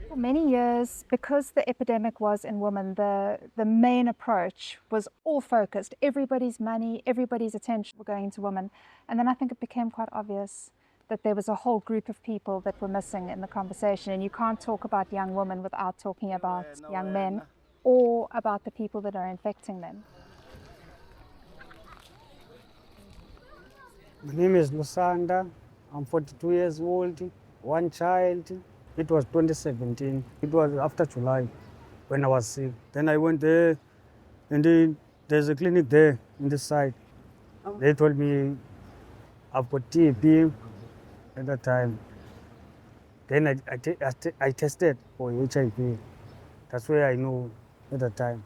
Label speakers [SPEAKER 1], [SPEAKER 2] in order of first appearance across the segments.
[SPEAKER 1] For many years, because the epidemic was in women, the main approach was all focused. Everybody's money, everybody's attention were going into women. And then I think it became quite obvious that there was a whole group of people that were missing in the conversation. And you can't talk about young women without talking about young men or about the people that are infecting them.
[SPEAKER 2] My name is Lusanda. I'm 42 years old, one child. It was 2017. It was after July when I was sick. Then I went there, and then there's a clinic there in the side. They told me I've got TB at that time. Then I tested for HIV. That's where I know at that time.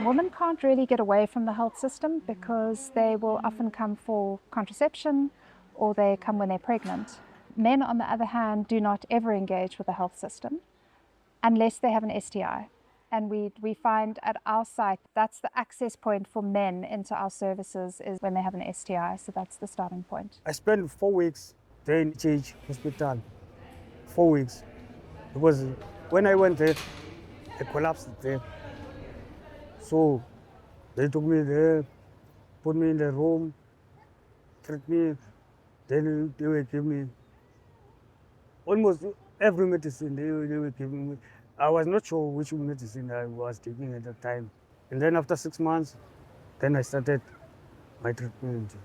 [SPEAKER 1] Women can't really get away from the health system because they will often come for contraception or they come when they're pregnant. Men, on the other hand, do not ever engage with the health system unless they have an STI. And we find at our site that's the access point for men into our services is when they have an STI. So that's the starting point.
[SPEAKER 2] I spent 4 weeks there in Church Hospital. 4 weeks. Because when I went there, I collapsed there. So they took me there, put me in the room, treat me, then they were giving me almost every medicine they were giving me. I was not sure which medicine I was taking at the time. And then after 6 months, then I started my treatment.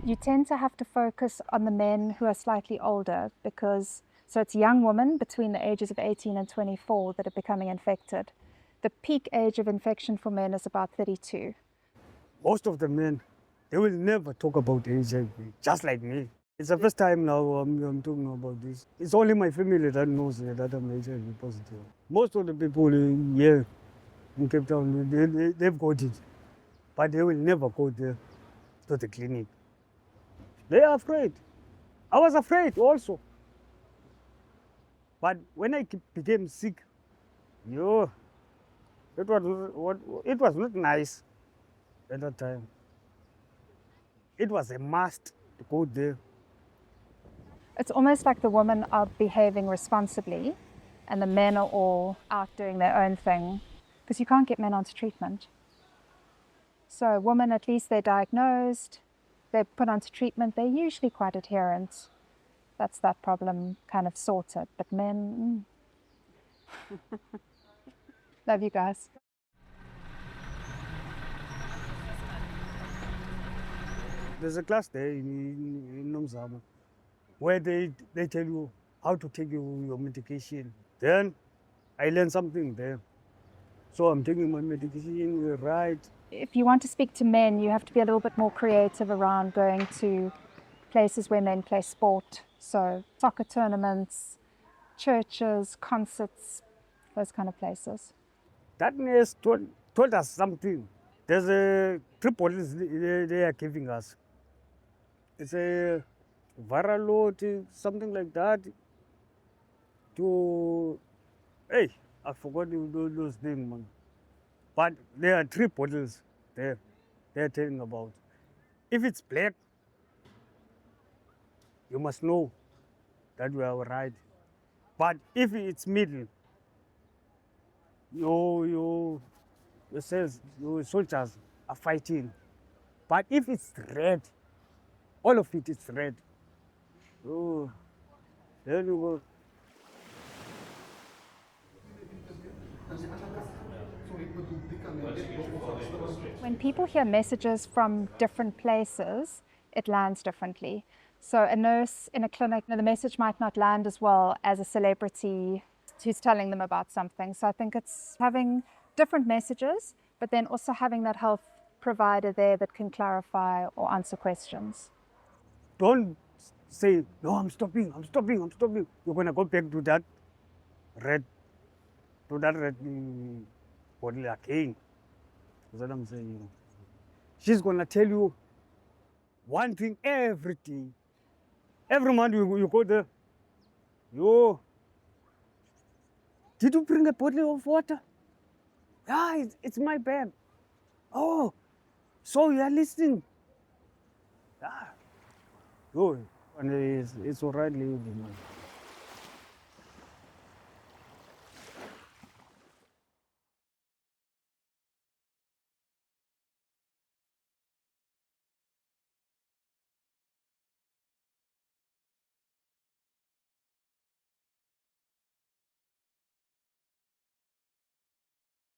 [SPEAKER 1] You tend to have to focus on the men who are slightly older because, so it's young women between the ages of 18 and 24 that are becoming infected. The peak age of infection for men is about 32.
[SPEAKER 2] Most of the men, they will never talk about HIV, just like me. It's the first time now I'm talking about this. It's only my family that knows that I'm HIV positive. Most of the people here in Cape Town, they've got it, but they will never go there to the clinic. They are afraid. I was afraid also. But when I became sick, it was not nice at that time. It was a must to go there.
[SPEAKER 1] It's almost like the women are behaving responsibly and the men are all out doing their own thing because you can't get men onto treatment. So women, at least they're diagnosed, they're put onto treatment, they're usually quite adherent. That's that problem kind of sorted. But men, love you guys.
[SPEAKER 2] There's a class there in Nomzamo where they tell you how to take your medication. Then I learned something there. So I'm taking my medication right.
[SPEAKER 1] If you want to speak to men, you have to be a little bit more creative around going to places where men play sport. So soccer tournaments, churches, concerts, those kind of places.
[SPEAKER 2] That nurse told us something. There's a 3 bottles they are giving us. It's a viral load, something like that. I forgot those names, man. But there are 3 bottles there they're telling about. If it's black, you must know that we are right. But if it's middle, your soldiers are fighting. But if it's red, all of it is red. Oh, there you go.
[SPEAKER 1] When people hear messages from different places, it lands differently. So a nurse in a clinic, the message might not land as well as a celebrity who's telling them about something. So I think it's having different messages, but then also having that health provider there that can clarify or answer questions.
[SPEAKER 2] Don't say, no, I'm stopping. You're going to go back to that red bottle again. That's what I'm saying. She's going to tell you one thing every day. Every month you go there, Did you bring a bottle of water? Yeah, it's my bag. Oh, so you are listening? Yeah. Oh, and it's all right, leaving, man.